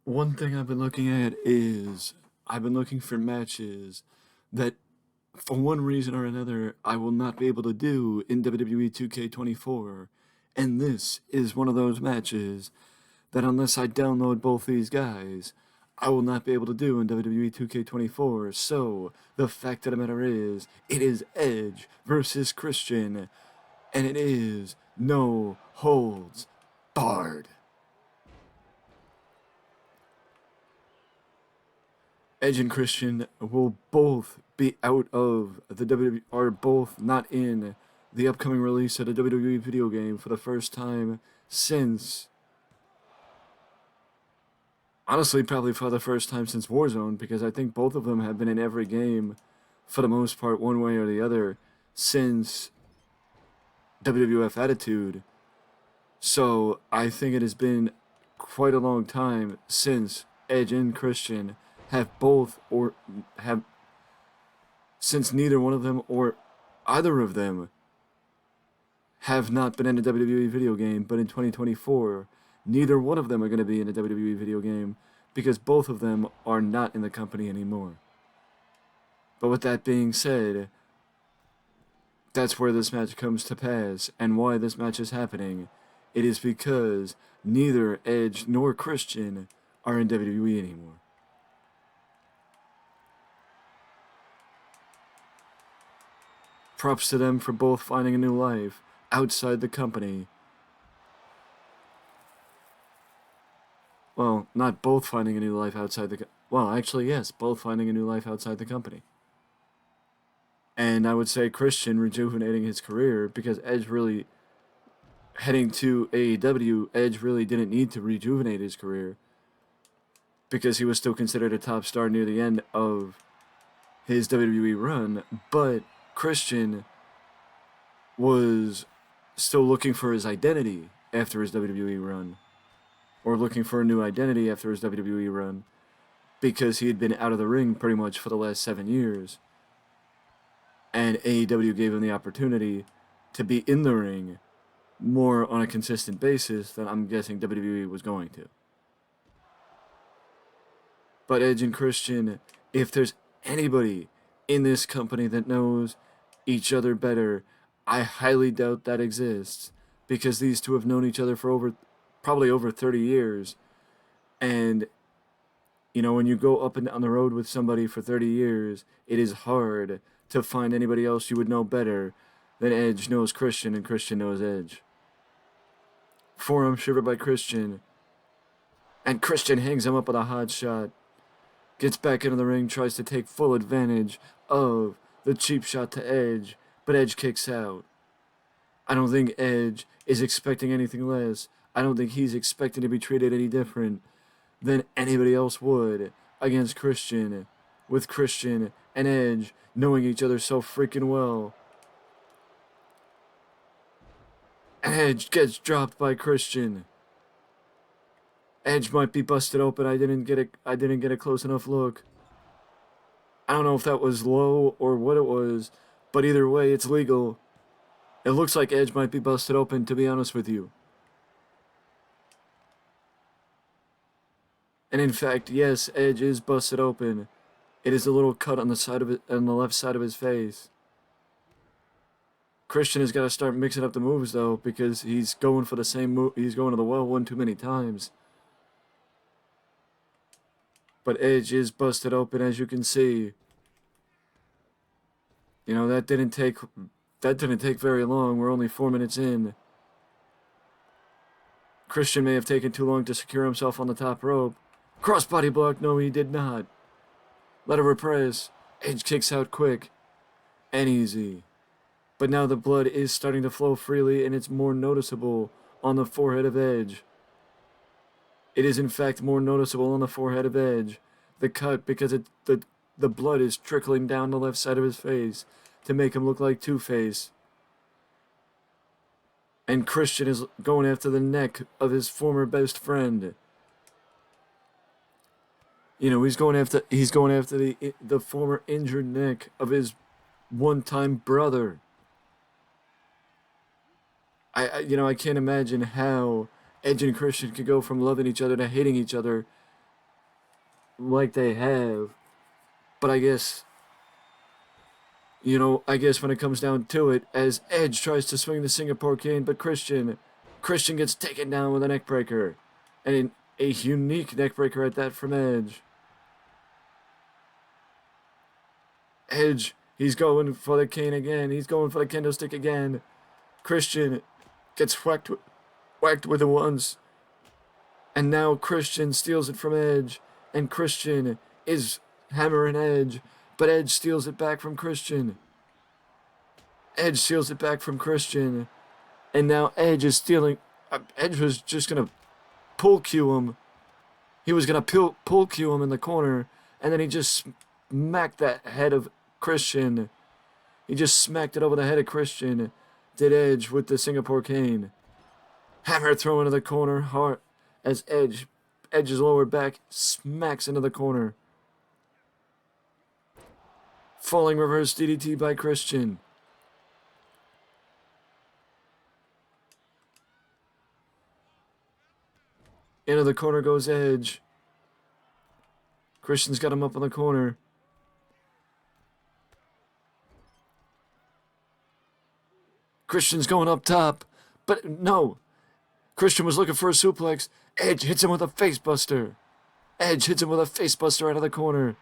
One thing I've been looking at is I've been looking for matches that, for one reason or another, I will not be able to do in WWE 2k24. And this is one of those matches that, unless I download both these guys, I will not be able to do in WWE 2k24. So, the fact of the matter is, it is Edge versus Christian, and it is no holds barred. Edge and Christian will both be out of the WWE, are both not in the upcoming release of the WWE video game for the first time since, honestly, probably for the first time since Warzone, because I think both of them have been in every game for the most part, one way or the other, since WWF Attitude. So I think it has been quite a long time since Edge and Christian have both, or have, since neither one of them or either of them have not been in a WWE video game. But in 2024, neither one of them are going to be in a WWE video game because both of them are not in the company anymore. But with that being said, that's where this match comes to pass, and why this match is happening. It is because neither Edge nor Christian are in WWE anymore. Props to them for both finding a new life outside the company. Well, not both finding a new life outside the... Well, actually, yes, both finding a new life outside the company. And I would say Christian rejuvenating his career, because Edge really... Heading to AEW, Edge really didn't need to rejuvenate his career, because he was still considered a top star near the end of his WWE run, but Christian was still looking for his identity after his WWE run, or looking for a new identity after his WWE run, because he had been out of the ring pretty much for the last 7 years, and AEW gave him the opportunity to be in the ring more on a consistent basis than I'm guessing WWE was going to. But Edge and Christian, if there's anybody in this company that knows each other better, I highly doubt that exists, because these two have known each other for probably over 30 years. And, you know, when you go up and down the road with somebody for 30 years, it is hard to find anybody else you would know better than Edge knows Christian and Christian knows Edge. Forearm shiver by Christian, and Christian hangs him up with a hot shot. Gets back into the ring, tries to take full advantage of the cheap shot to Edge, but Edge kicks out. I don't think Edge is expecting anything less. I don't think he's expecting to be treated any different than anybody else would against Christian, with Christian and Edge knowing each other so freaking well. Edge gets dropped by Christian. Edge might be busted open. I didn't get a close enough look. I don't know if that was low or what it was, but either way, it's legal. It looks like Edge might be busted open, to be honest with you. And in fact, yes, Edge is busted open. It is a little cut on the side of it, on the left side of his face. Christian has got to start mixing up the moves though, because he's going for the same move. He's going to the well one too many times. But Edge is busted open, as you can see. You know, that didn't take very long. We're only 4 minutes in. Christian may have taken too long to secure himself on the top rope. Crossbody block. No, he did not. Let her press. Edge kicks out quick and easy. But now the blood is starting to flow freely, and it's more noticeable on the forehead of Edge. It is in fact more noticeable on the forehead of Edge, the cut, because the blood is trickling down the left side of his face to make him look like Two-Face. And Christian is going after the neck of his former best friend. You know, he's going after the former injured neck of his one-time brother. I can't imagine how Edge and Christian could go from loving each other to hating each other like they have. But I guess, I guess when it comes down to it, as Edge tries to swing the Singapore cane, but Christian gets taken down with a neckbreaker. And a unique neckbreaker at that from Edge. Edge, he's going for the cane again. He's going for the kendo stick again. Christian gets whacked with it once. And now Christian steals it from Edge. And Christian is hammering Edge. But Edge steals it back from Christian. Edge steals it back from Christian. And now Edge is stealing. Edge was just going to pull cue him. He was going to pull cue him in the corner. And then he just smacked that head of Christian. He just smacked it over the head of Christian. Did Edge with the Singapore cane. Hammer throw into the corner hard as Edge's lower back smacks into the corner. Falling reverse DDT by Christian. Into the corner goes Edge. Christian's got him up in the corner. Christian's going up top. But no. Christian was looking for a suplex. Edge hits him with a facebuster. Edge hits him with a facebuster out of the corner.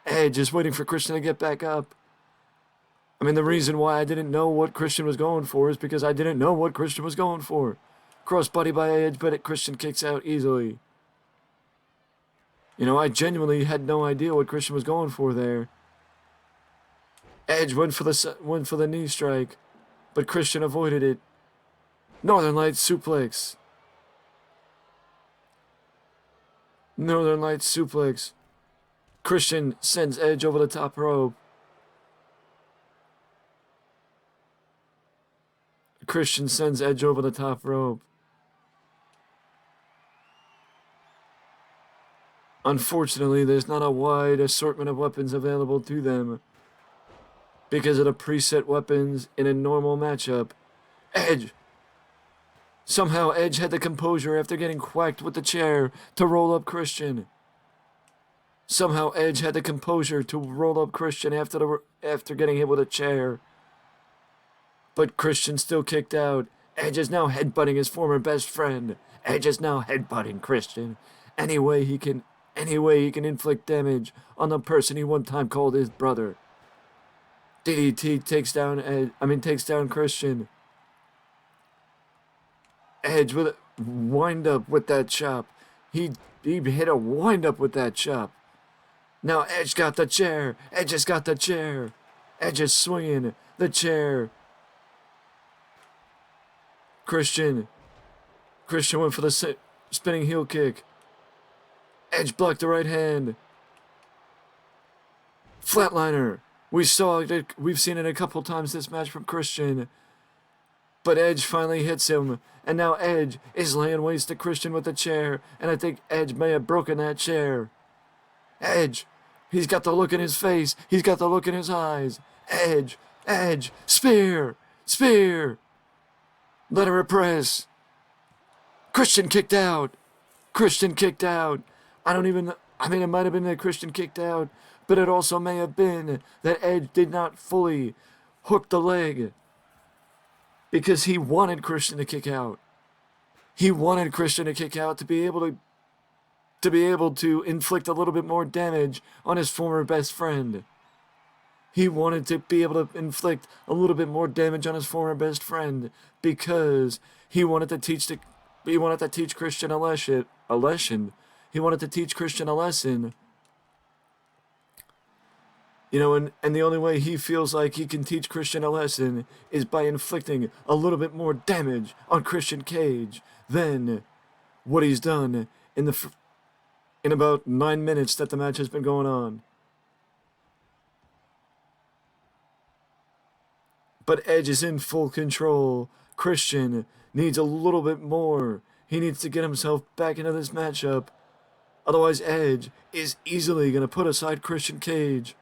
Edge is waiting for Christian to get back up. I mean, the reason why I didn't know what Christian was going for is because I didn't know what Christian was going for. Crossbody by Edge, but Christian kicks out easily. I genuinely had no idea what Christian was going for there. Edge went for the knee strike, but Christian avoided it. Northern Lights suplex. Northern Lights suplex. Christian sends Edge over the top rope. Christian sends Edge over the top rope. Unfortunately, there's not a wide assortment of weapons available to them because of the preset weapons in a normal matchup. Edge! Somehow Edge had the composure after getting whacked with the chair to roll up Christian. Somehow Edge had the composure to roll up Christian after getting hit with a chair. But Christian still kicked out. Edge is now headbutting his former best friend. Edge is now headbutting Christian. Any way he can inflict damage on the person he one time called his brother. DDT takes down Christian. Edge with a wind up with that chop. He hit a wind up with that chop. Now Edge got the chair. Edge has got the chair. Edge is swinging the chair. Christian went for the spinning heel kick. Edge blocked the right hand. Flatliner. We've seen it a couple times this match from Christian. But Edge finally hits him, and now Edge is laying waste to Christian with the chair, and I think Edge may have broken that chair. Edge, he's got the look in his face, he's got the look in his eyes. Edge, spear, let her press. Christian kicked out. It might have been that Christian kicked out, but it also may have been that Edge did not fully hook the leg. Because he wanted Christian to kick out. He wanted Christian to kick out to be able to inflict a little bit more damage on his former best friend. He wanted to be able to inflict a little bit more damage on his former best friend because he wanted to teach Christian a lesson. He wanted to teach Christian a lesson. And the only way he feels like he can teach Christian a lesson is by inflicting a little bit more damage on Christian Cage than what he's done in about 9 minutes that the match has been going on. But Edge is in full control. Christian needs a little bit more. He needs to get himself back into this matchup. Otherwise, Edge is easily going to put aside Christian Cage.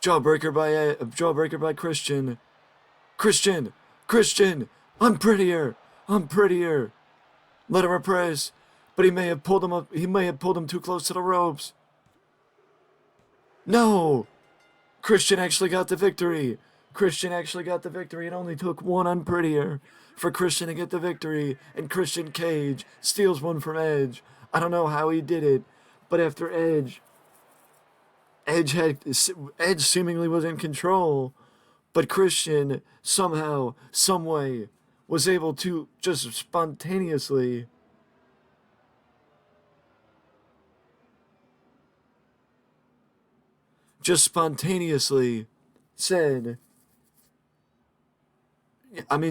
Jawbreaker by Christian. Christian, I'm prettier. Let her press. but he may have pulled him up. He may have pulled him too close to the ropes. No! Christian actually got the victory. Christian actually got the victory. It only took one unprettier for Christian to get the victory, and Christian Cage steals one from Edge. I don't know how he did it, but after Edge seemingly was in control, but Christian somehow, someway, was able to just spontaneously said,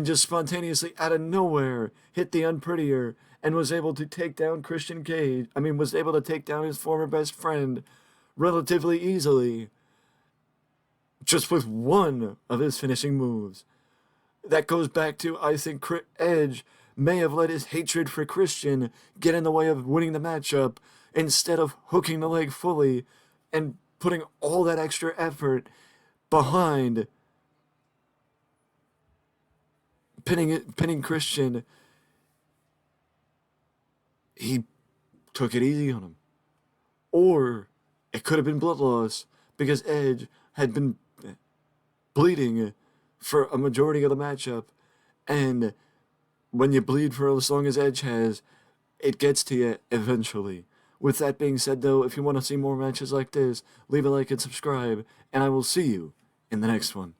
just spontaneously out of nowhere hit the unprettier and was able to take down Christian Cage. Was able to take down his former best friend relatively easily just with one of his finishing moves. That goes back to, I think, Edge may have let his hatred for Christian get in the way of winning the matchup instead of hooking the leg fully and putting all that extra effort behind pinning Christian. He took it easy on him. Or it could have been blood loss because Edge had been bleeding for a majority of the matchup, and when you bleed for as long as Edge has, it gets to you eventually. With that being said, though, if you want to see more matches like this, leave a like and subscribe, and I will see you in the next one.